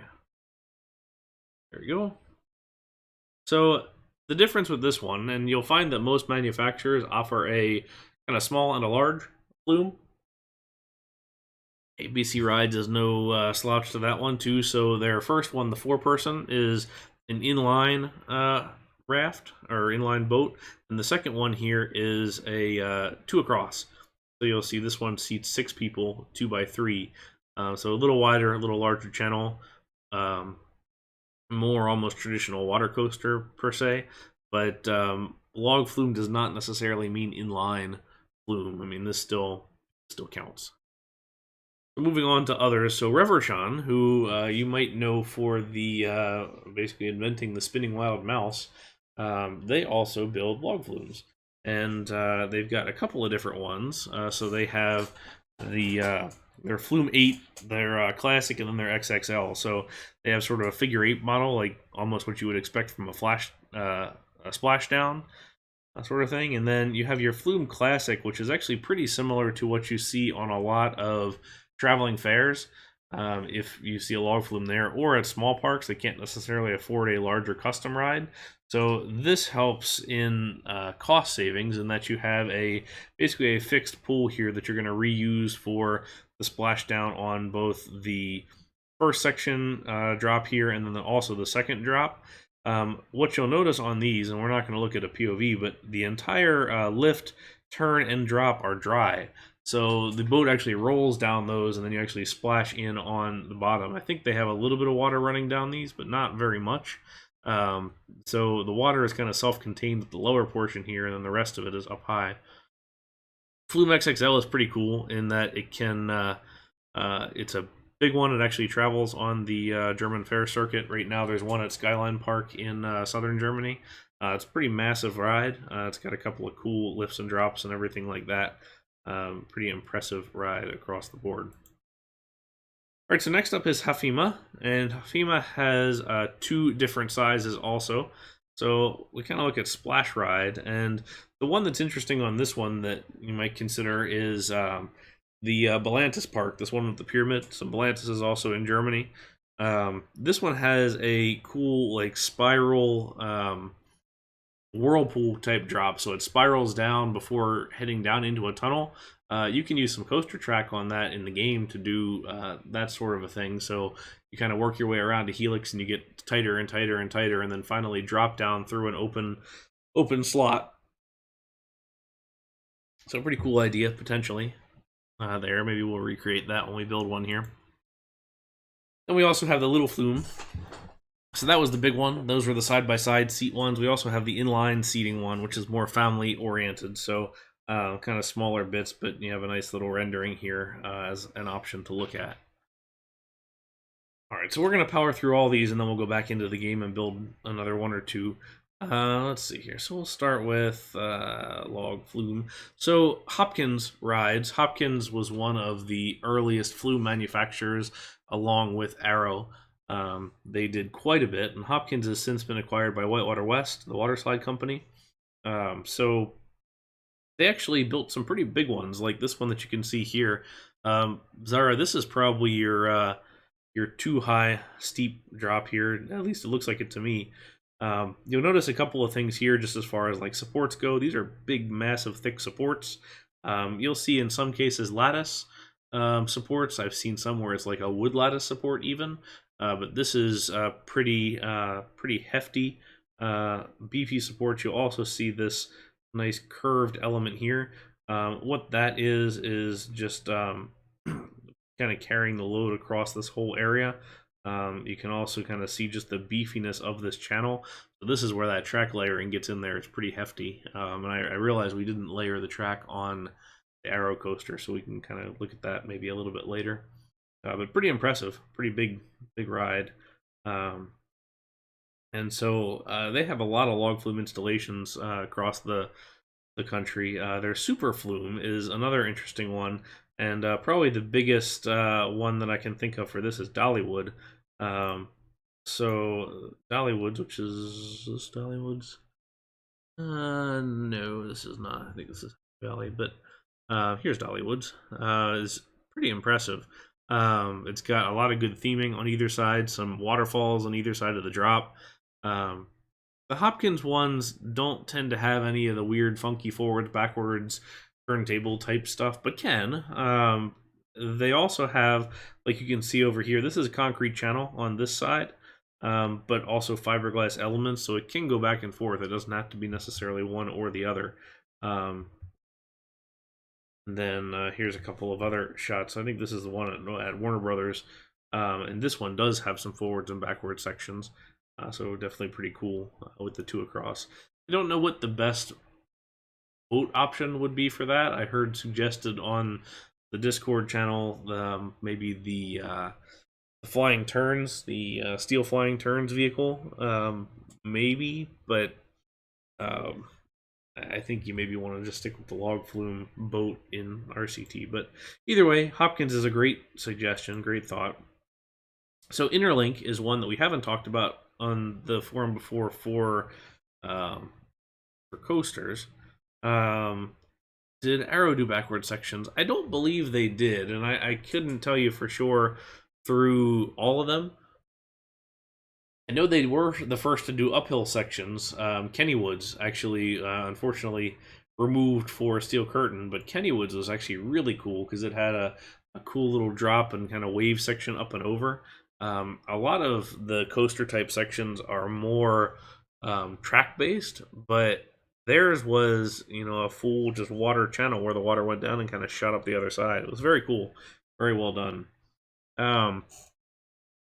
There we go. So the difference with this one, and you'll find that most manufacturers offer a kind of small and a large flume. ABC Rides is no slouch to that one too. So their first one, the 4-person, is an inline raft or inline boat, and the second one here is a 2 across. So you'll see this one seats 6 people, 2x3. So a little wider, a little larger channel. More almost traditional water coaster per se, but log flume does not necessarily mean inline flume. I mean, this still counts. Moving on to others, so Reverchon, who you might know for the basically inventing the spinning wild mouse, they also build log flumes, and they've got a couple of different ones. So they have the their Flume 8, their classic, and then their XXL. So they have sort of a figure 8 model, like almost what you would expect from a splashdown sort of thing. And then you have your Flume Classic, which is actually pretty similar to what you see on a lot of traveling fairs. If you see a log flume there, or at small parks, they can't necessarily afford a larger custom ride. So this helps in cost savings, in that you have basically a fixed pool here that you're going to reuse for the splashdown on both the first section drop here, and then also the second drop. What you'll notice on these, and we're not going to look at a POV, but the entire lift, turn, and drop are dry. So the boat actually rolls down those, and then you actually splash in on the bottom. I think they have a little bit of water running down these, but not very much. So the water is kind of self-contained at the lower portion here, and then the rest of it is up high. Flume XXL is pretty cool in that it can, it's a big one. It actually travels on the German fair circuit. Right now there's one at Skyline Park in southern Germany. It's a pretty massive ride. It's got a couple of cool lifts and drops and everything like that. Pretty impressive ride across the board. Alright, so next up is Hafima, and Hafima has 2 different sizes also. So we kind of look at Splash Ride, and the one that's interesting on this one that you might consider is the Belantis Park, this one with the pyramid. So Belantis is also in Germany. This one has a cool like spiral whirlpool type drop, so it spirals down before heading down into a tunnel. You can use some coaster track on that in the game to do that sort of a thing. So you kind of work your way around a helix, and you get tighter and tighter and tighter, and then finally drop down through an open slot. So a pretty cool idea potentially there. Maybe we'll recreate that when we build one here. Then we also have the little flume. So that was the big one. Those were the side-by-side seat ones. We also have the inline seating one, which is more family-oriented. So kind of smaller bits, but you have a nice little rendering here as an option to look at. All right, so we're going to power through all these, and then we'll go back into the game and build another 1 or 2. Let's see here. So we'll start with Log Flume. So Hopkins rides. Hopkins was one of the earliest flume manufacturers, along with Arrow. They did quite a bit, and Hopkins has since been acquired by Whitewater West, the water slide company. So they actually built some pretty big ones, like this one that you can see here. Zara, this is probably your too high steep drop here. At least it looks like it to me. You'll notice a couple of things here just as far as like supports go. These are big, massive, thick supports. You'll see in some cases lattice supports. I've seen some where it's like a wood lattice support even. but this is pretty hefty, beefy support. You'll also see this nice curved element here. What that is just kind of carrying the load across this whole area. You can also kind of see just the beefiness of this channel. So this is where that track layering gets in there. It's pretty hefty. And I realized we didn't layer the track on the Arrow coaster, so we can kind of look at that maybe a little bit later. But pretty impressive, pretty big ride. And so they have a lot of log flume installations across the country. Their super flume is another interesting one, and probably the biggest one that I can think of for this is Dollywood. So Dollywoods, which is this Dollywoods? No, this is not. I think this is Valley, but here's Dollywoods. Is pretty impressive. It's got a lot of good theming on either side, some waterfalls on either side of the drop. The Hopkins ones don't tend to have any of the weird, funky forwards, backwards, turntable type stuff, but can. They also have, like you can see over here, this is a concrete channel on this side, but also fiberglass elements, so it can go back and forth. It doesn't have to be necessarily one or the other. And then here's a couple of other shots. I think this is the one at Warner Brothers, and this one does have some forwards and backwards sections. So definitely pretty cool with the two across. I don't know what the best boat option would be for that. I heard suggested on the Discord channel maybe the flying turns, the steel flying turns vehicle, maybe, but I think you maybe want to just stick with the log flume boat in RCT. But either way, Hopkins is a great suggestion, great thought. So Interlink is one that we haven't talked about on the forum before for coasters. Did Arrow do backward sections? I don't believe they did, and I couldn't tell you for sure through all of them. I know they were the first to do uphill sections. Kennywood's actually, unfortunately, removed for Steel Curtain, but Kennywood's was actually really cool because it had a cool little drop and kind of wave section up and over. A lot of the coaster type sections are more track based, but theirs was, a full just water channel where the water went down and kind of shot up the other side. It was very cool, very well done.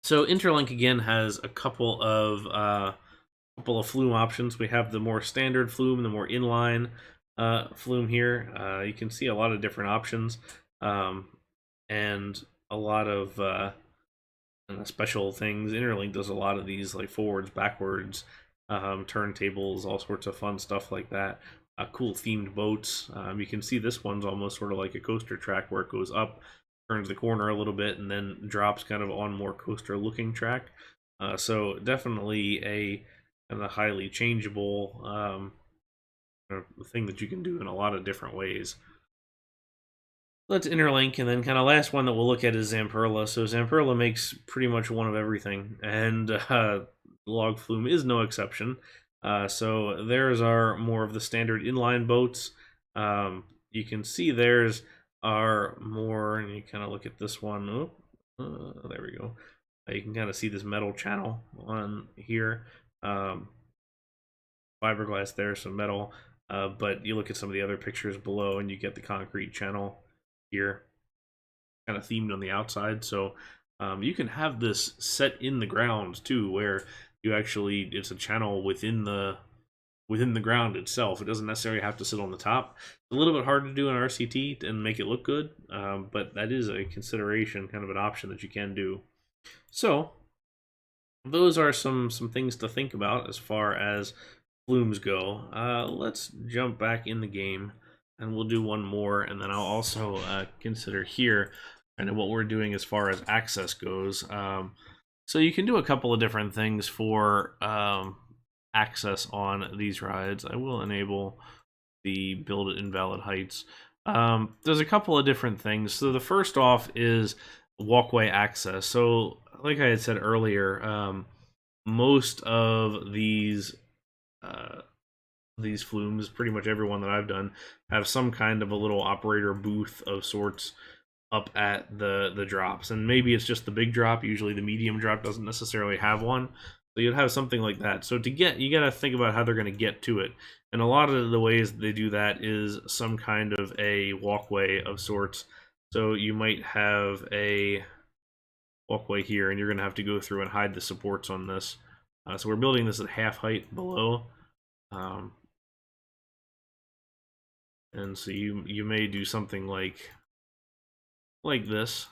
So Interlink again has a couple of flume options. We have the more standard flume, the more inline flume here. You can see a lot of different options, and a lot of special things. Interlink does a lot of these, like forwards, backwards, turntables, all sorts of fun stuff like that. Cool themed boats. You can see this one's almost sort of like a coaster track where it goes up, turns the corner a little bit, and then drops kind of on more coaster looking track. So definitely a kind of highly changeable thing that you can do in a lot of different ways. Let's Interlink, and then kind of last one that we'll look at is Zamperla. So Zamperla makes pretty much one of everything, and Log Flume is no exception. So theirs are more of the standard inline boats. You can see theirs are more, and you kind of look at this one. There we go. You can kind of see this metal channel on here. Fiberglass there, some metal. But you look at some of the other pictures below, and you get the concrete channel here, kind of themed on the outside. So you can have this set in the ground too, where you actually, it's a channel within the ground itself. It doesn't necessarily have to sit on the top. It's a little bit hard to do in RCT and make it look good, but that is a consideration, kind of an option that you can do. So those are some things to think about as far as flumes go. Let's jump back in the game, and we'll do one more, and then I'll also consider here kind of what we're doing as far as access goes. So you can do a couple of different things for access on these rides. I will enable the build at invalid heights. There's a couple of different things. So the first off is walkway access. So like I had said earlier, most of these flumes, pretty much everyone that I've done, have some kind of a little operator booth of sorts up at the drops. And maybe it's just the big drop. Usually the medium drop doesn't necessarily have one. So you'd have something like that. So to get, you got to think about how they're going to get to it. And a lot of the ways they do that is some kind of a walkway of sorts. So you might have a walkway here, and you're going to have to go through and hide the supports on this. So we're building this at half height below. And so you may do something like this.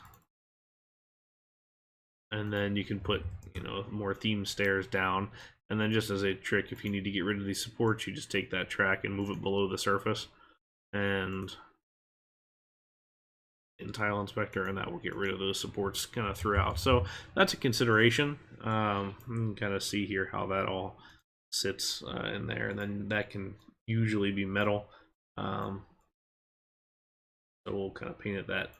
And then you can put, you know, more theme stairs down. And then just as a trick, if you need to get rid of these supports, you just take that track and move it below the surface. And in Tile Inspector, and that will get rid of those supports kind of throughout. So that's a consideration. You can kind of see here how that all sits in there. And then that can usually be metal. So we'll kind of paint it that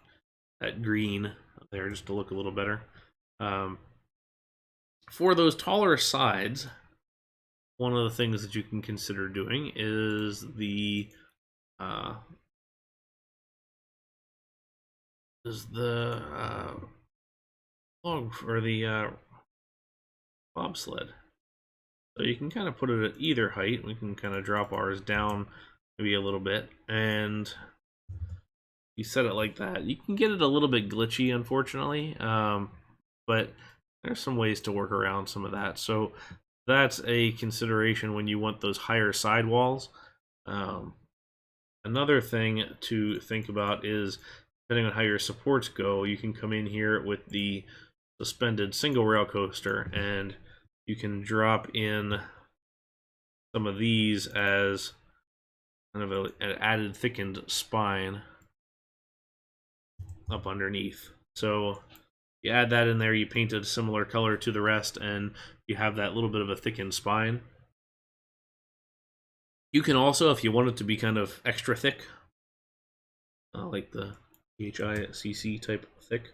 green there just to look a little better. For those taller sides, one of the things that you can consider doing is the log or the bobsled. So you can kind of put it at either height. We can kind of drop ours down maybe a little bit, and you set it like that. You can get it a little bit glitchy, unfortunately, but there's some ways to work around some of that. So that's a consideration when you want those higher sidewalls. Another thing to think about is, depending on how your supports go, you can come in here with the suspended single rail coaster, and you can drop in some of these as kind of an added thickened spine up underneath. So you add that in there, you paint a similar color to the rest, and you have that little bit of a thickened spine. You can also, if you want it to be kind of extra thick, like the HICC type thick,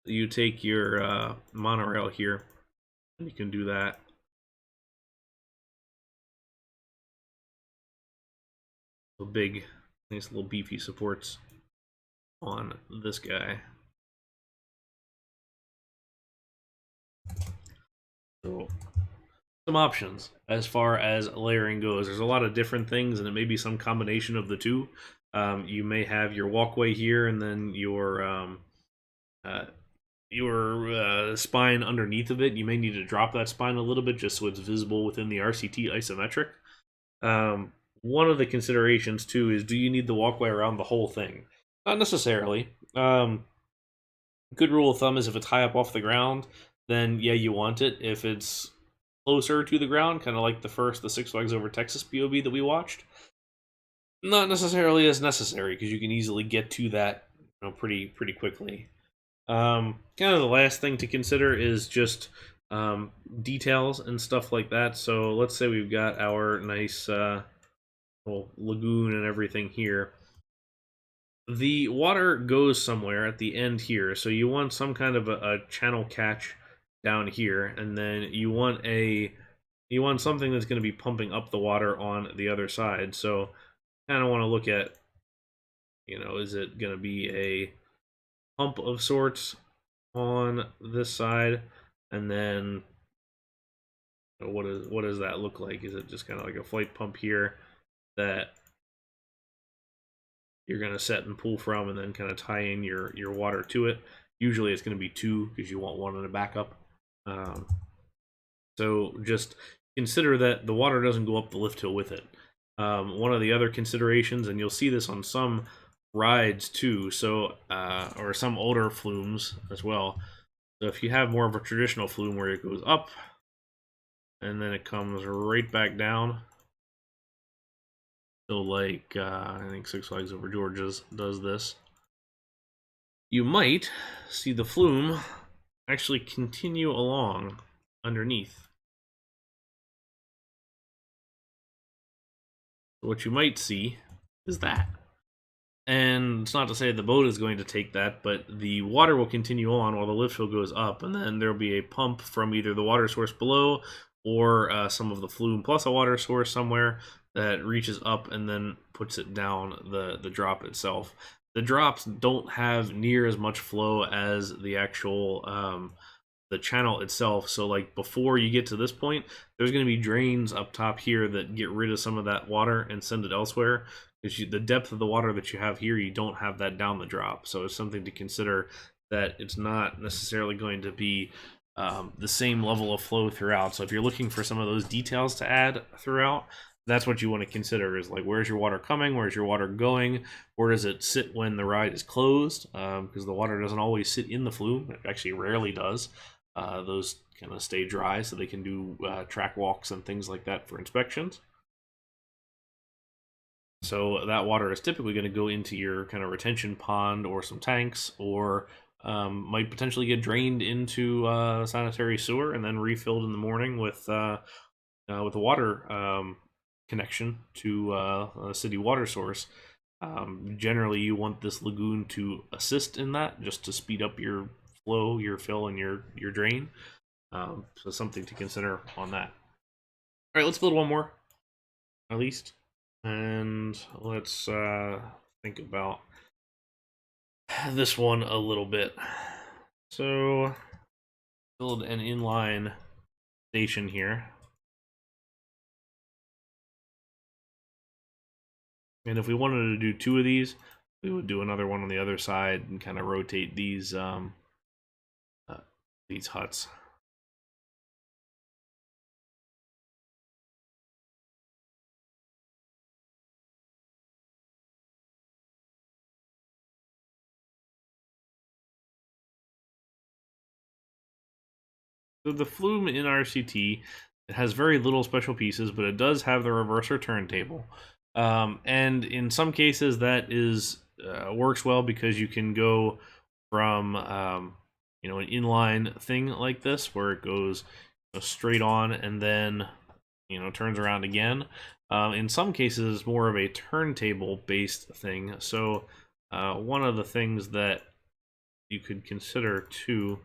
you take your monorail here, and you can do that. So big, nice little beefy supports on this guy. So some options as far as layering goes. There's a lot of different things, and it may be some combination of the two. You may have your walkway here, and then your spine underneath of it. You may need to drop that spine a little bit just so it's visible within the RCT isometric. One of the considerations too is, do you need the walkway around the whole thing? Not necessarily. Good rule of thumb is, if it's high up off the ground, then yeah, you want it. If it's closer to the ground, kind of like the Six Flags Over Texas POV that we watched, not necessarily as necessary, because you can easily get to that, you know, pretty quickly. Kind of the last thing to consider is just details and stuff like that. So let's say we've got our nice little lagoon and everything here. The water goes somewhere at the end here, so you want some kind of a channel catch down here, and then you want something that's going to be pumping up the water on the other side. So kind of want to look at, you know, is it going to be a pump of sorts on this side, and then what does that look like? Is it just kind of like a flight pump here that you're going to set and pull from, and then kind of tie in your water to it? Usually it's going to be two, because you want one in a backup. So just consider that the water doesn't go up the lift hill with it. One of the other considerations, and you'll see this on some rides too, so or some older flumes as well. So if you have more of a traditional flume where it goes up and then it comes right back down, so like I think Six Flags Over Georgia's does this, you might see the flume actually continue along underneath. What you might see is that. And it's not to say the boat is going to take that, but the water will continue on while the lift hill goes up, and then there'll be a pump from either the water source below or some of the flume plus a water source somewhere that reaches up and then puts it down the drop itself. the drops don't have near as much flow as the actual the channel itself. So like before you get to this point, there's going to be drains up top here that get rid of some of that water and send it elsewhere. Because the depth of the water that you have here, you don't have that down the drop. So it's something to consider, that it's not necessarily going to be the same level of flow throughout. So if you're looking for some of those details to add throughout, that's what you want to consider, is like, where's your water coming, where's your water going, where does it sit when the ride is closed, because the water doesn't always sit in the flume. It actually rarely does. Those kind of stay dry so they can do track walks and things like that for inspections. So that water is typically going to go into your kind of retention pond or some tanks, or might potentially get drained into sanitary sewer and then refilled in the morning with a water connection to a city water source. Generally, you want this lagoon to assist in that, just to speed up your flow, your fill, and your drain. So something to consider on that. All right, let's build one more, at least, and let's think about this one a little bit. So build an inline station here. And if we wanted to do 2 of these, we would do another one on the other side and kind of rotate these huts. So the flume in RCT, it has very little special pieces, but it does have the reverser turntable. And in some cases that is works well, because you can go from an inline thing like this, where it goes straight on and then turns around again. In some cases, it's more of a turntable based thing. So one of the things that you could consider too,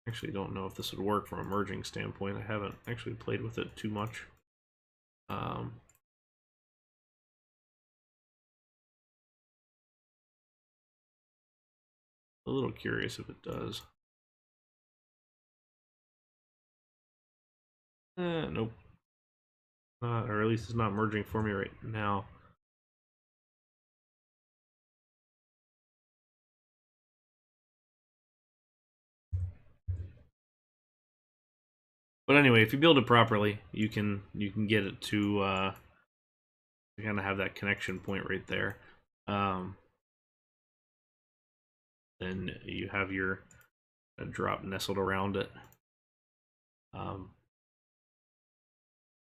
actually don't know if this would work from a merging standpoint. I haven't actually played with it too much. A little curious if it does. Nope. Or at least it's not merging for me right now. But anyway, if you build it properly, you can get it to kind of have that connection point right there. Then you have your drop nestled around it.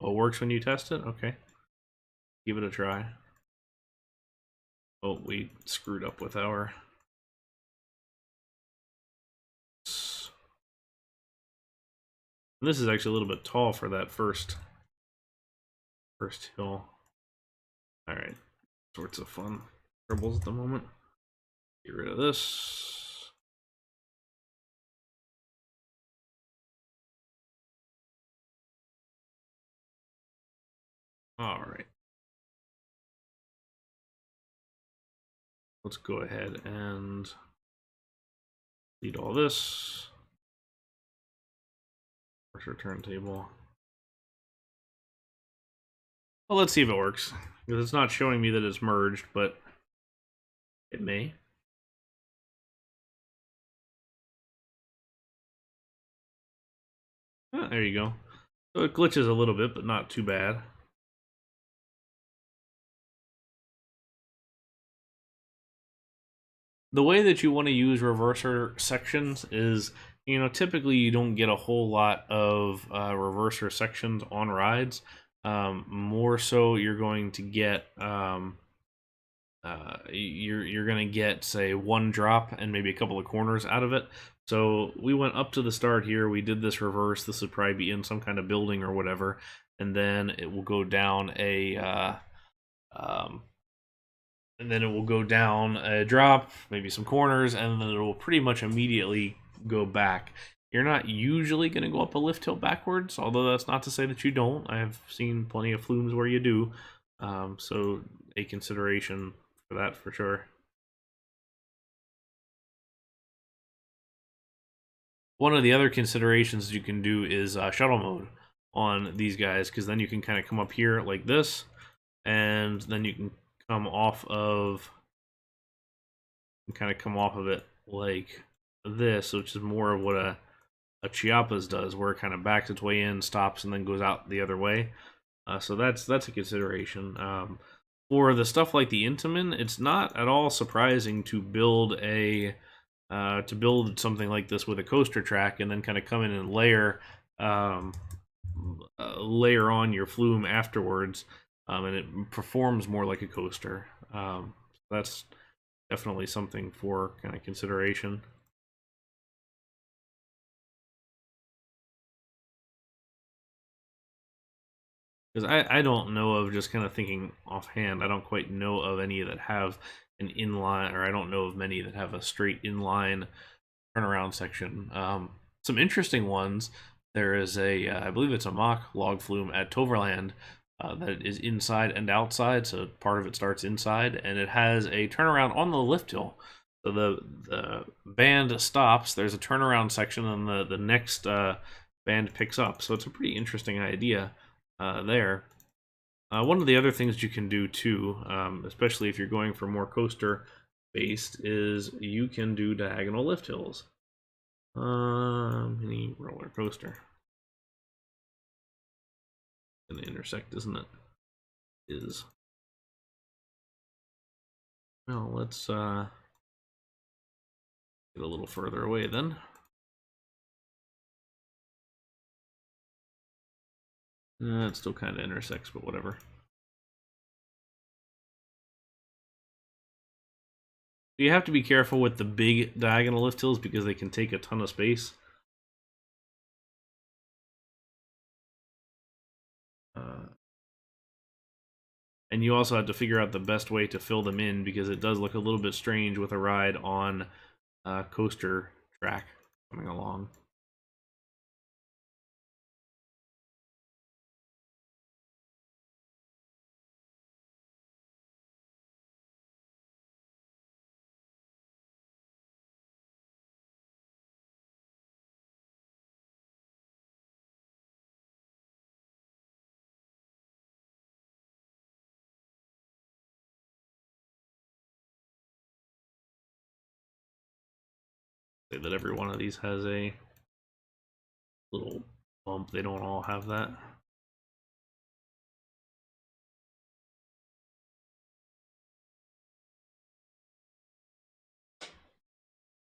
It works when you test it? Okay. Give it a try. Oh, we screwed up with our... This is actually a little bit tall for that first hill. Alright. Sorts of fun troubles at the moment. Get rid of this. Alright. Let's go ahead and delete all this. Pressure turntable. Well, let's see if it works. Because it's not showing me that it's merged, but it may. Oh, there you go. So it glitches a little bit, but not too bad. The way that you want to use reverser sections is, typically you don't get a whole lot of reverser sections on rides. More so, you're going to get you're going to get, say, 1 drop and maybe a couple of corners out of it. So we went up to the start here. We did this reverse. This would probably be in some kind of building or whatever, and then it will go down a drop, maybe some corners, and then it will pretty much immediately go back. You're not usually going to go up a lift hill backwards, although that's not to say that you don't. I have seen plenty of flumes where you do. So a consideration for that for sure. One of the other considerations you can do is shuttle mode on these guys, because then you can kind of come up here like this, and then you can come off of it like this, which is more of what a Chiapas does, where it kind of backs its way in, stops, and then goes out the other way. So that's a consideration. For the stuff like the Intamin, it's not at all surprising to build something like this with a coaster track, and then kind of come in and um, layer on your flume afterwards, and it performs more like a coaster. That's definitely something for kind of consideration. Because I don't know of, just kind of thinking offhand, I don't quite know of any that have an inline, or I don't know of many that have a straight inline turnaround section. Some interesting ones. There is I believe it's a mock log flume at Toverland that is inside and outside. So part of it starts inside, and it has a turnaround on the lift hill. So the band stops. There's a turnaround section, and the next band picks up. So it's a pretty interesting idea there. One of the other things you can do too, especially if you're going for more coaster based, is you can do diagonal lift hills. Mini roller coaster. Gonna intersect, isn't it? Is. Well, let's get a little further away then. It still kind of intersects, but whatever. You have to be careful with the big diagonal lift hills because they can take a ton of space. And you also have to figure out the best way to fill them in, because it does look a little bit strange with a ride on a coaster track coming along. Say that every one of these has a little bump. They don't all have that.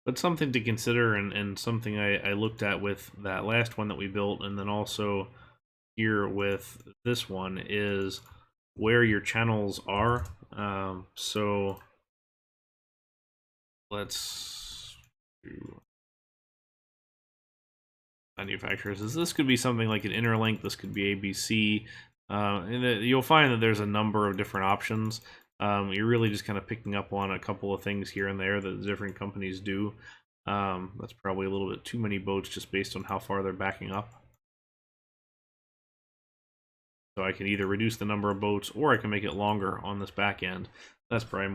But something to consider, and something I looked at with that last one that we built, and then also here with this one, is where your channels are. So let's do manufacturers. This could be something like an interlink. This could be ABC. And you'll find that there's a number of different options. You're really just kind of picking up on a couple of things here and there that the different companies do. That's probably a little bit too many boats just based on how far they're backing up. So I can either reduce the number of boats, or I can make it longer on this back end. That's probably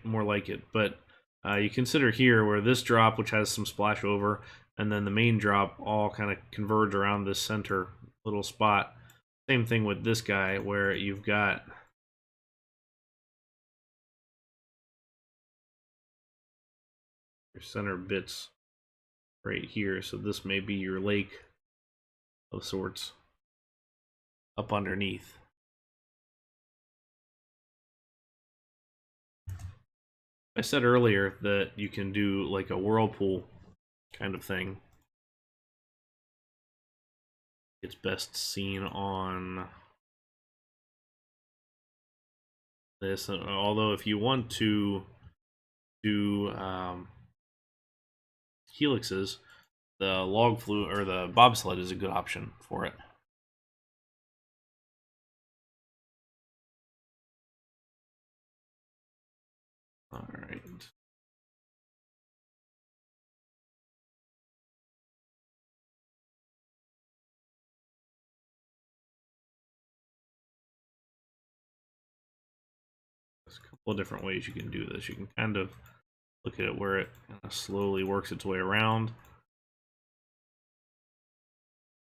more like it. But you consider here where this drop, which has some splash over, and then the main drop all kind of converge around this center little spot. Same thing with this guy, where you've got your center bits right here. So this may be your lake of sorts up underneath. I said earlier that you can do like a whirlpool kind of thing. It's best seen on this, although if you want to do helixes, the log flume or the bobsled is a good option for it. All right. There's a couple of different ways you can do this. You can kind of look at it where it kind of slowly works its way around.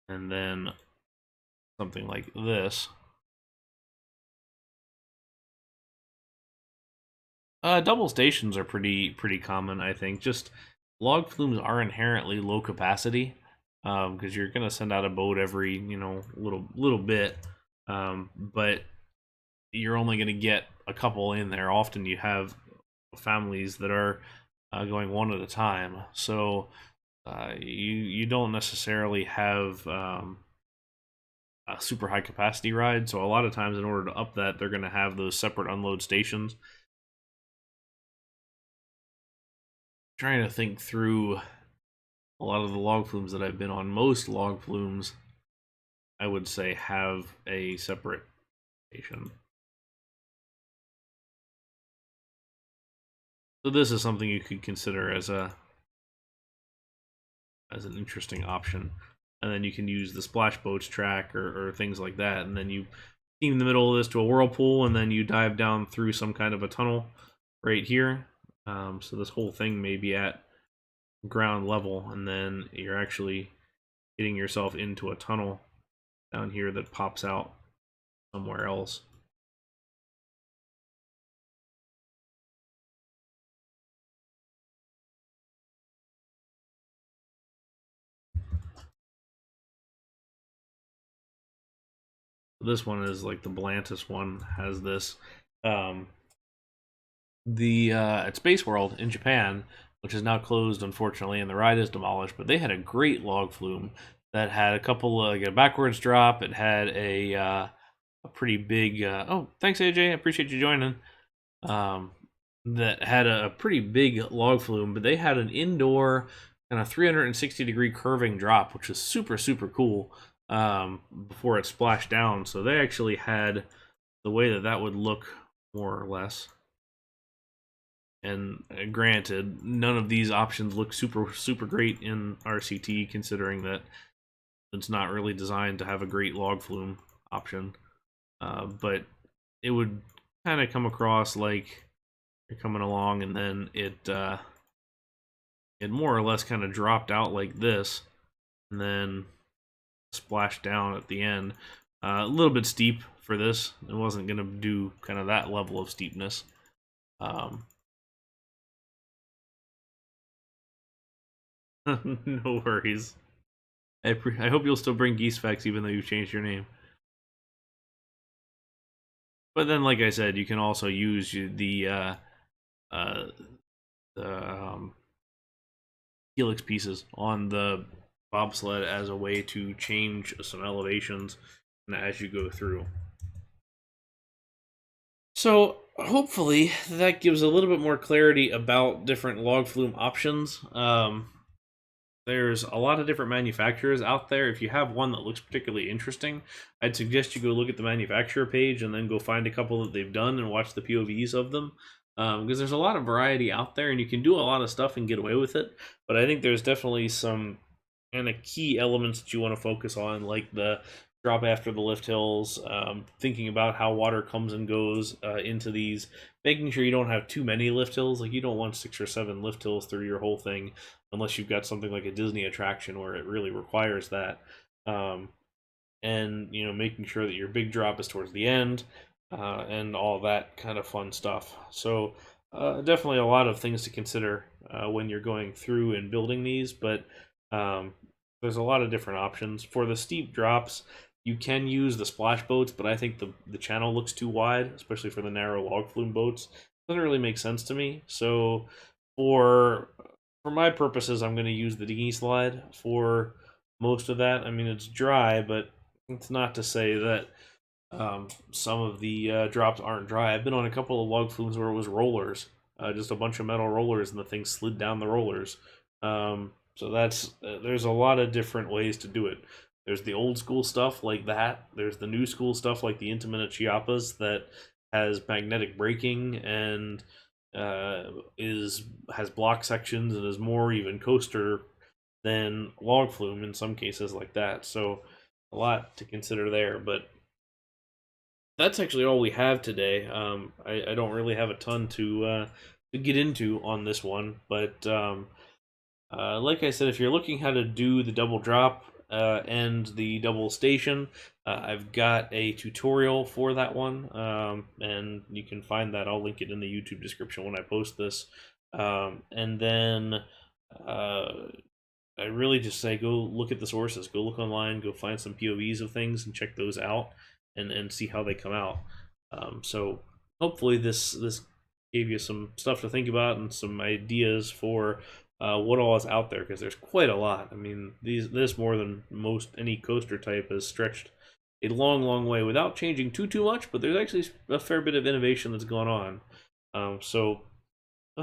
and then something like this. Double stations are pretty common, I think. Just log flumes are inherently low capacity, because you're gonna send out a boat every little bit, but you're only gonna get a couple in there. Often you have families that are going one at a time, so you don't necessarily have a super high capacity ride. So a lot of times, in order to up that, they're gonna have those separate unload stations. Trying to think through a lot of the log flumes that I've been on. Most log flumes, I would say, have a separate station. So this is something you could consider as an interesting option. And then you can use the splash boats track or things like that. And then you steam the middle of this to a whirlpool, and then you dive down through some kind of a tunnel right here. So this whole thing may be at ground level, and then you're actually getting yourself into a tunnel down here that pops out somewhere else. This one is like the Blantis one, has this. The at Space World in Japan, which is now closed unfortunately, and the ride is demolished, but they had a great log flume that had a couple like a backwards drop. It had a pretty big. Oh, thanks AJ, I appreciate you joining. That had a pretty big log flume, but they had an indoor kind of 360-degree curving drop, which is super cool. Before it splashed down, so they actually had the way that would look more or less. And granted, none of these options look super great in RCT, considering that it's not really designed to have a great log flume option. But it would kind of come across like you're coming along, and then it more or less kind of dropped out like this, and then splashed down at the end. A little bit steep for this. It wasn't going to do kind of that level of steepness. No worries. I hope you'll still bring geese facts even though you've changed your name. But then, like I said, you can also use the helix pieces on the bobsled as a way to change some elevations as you go through. So hopefully that gives a little bit more clarity about different log flume options. There's a lot of different manufacturers out there. If you have one that looks particularly interesting, I'd suggest you go look at the manufacturer page and then go find a couple that they've done and watch the POVs of them. Because there's a lot of variety out there, and you can do a lot of stuff and get away with it. But I think there's definitely some kind of key elements that you want to focus on, like the drop after the lift hills, thinking about how water comes and goes into these, making sure you don't have too many lift hills. Like, you don't want 6 or 7 lift hills through your whole thing, unless you've got something like a Disney attraction where it really requires that. And making sure that your big drop is towards the end, and all that kind of fun stuff. So definitely a lot of things to consider when you're going through and building these, but there's a lot of different options. For the steep drops, you can use the splash boats, but I think the channel looks too wide, especially for the narrow log flume boats. Doesn't really make sense to me. So for my purposes, I'm going to use the dinghy slide for most of that. I mean, it's dry, but it's not to say that some of the drops aren't dry. I've been on a couple of log flumes where it was rollers, just a bunch of metal rollers, and the thing slid down the rollers. So that's there's a lot of different ways to do it. There's the old school stuff like that. There's the new school stuff like the Intamin Chiapas that has magnetic braking and has block sections and is more even coaster than log flume in some cases like that. So a lot to consider there, but that's actually all we have today. I don't really have a ton to get into on this one, but like I said, if you're looking how to do the double drop, and the double station. I've got a tutorial for that one, and you can find that. I'll link it in the YouTube description when I post this. And then I really just say go look at the sources, go look online, go find some POVs of things and check those out, and see how they come out. So hopefully this gave you some stuff to think about and some ideas for what all is out there, because there's quite a lot. I mean, this more than most any coaster type has stretched a long way without changing too much, but there's actually a fair bit of innovation that's gone on. So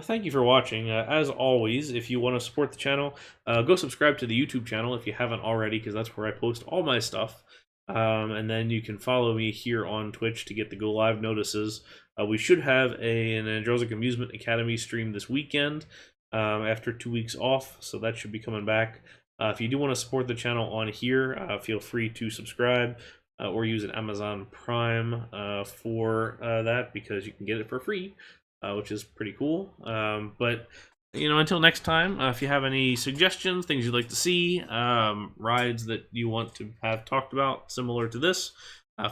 thank you for watching. As always, if you want to support the channel, go subscribe to the YouTube channel if you haven't already, because that's where I post all my stuff. And then you can follow me here on Twitch to get the go live notices. We should have an Andrelczyk Amusement Academy stream this weekend after 2 weeks off, so that should be coming back. If you do want to support the channel on here, feel free to subscribe or use an Amazon Prime for that, because you can get it for free. Which is pretty cool. But until next time, if you have any suggestions, things you'd like to see, rides that you want to have talked about similar to this,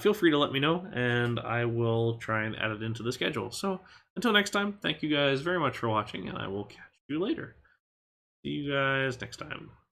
feel free to let me know, and I will try and add it into the schedule. So until next time, thank you guys very much for watching, and I will catch you later. See you guys next time.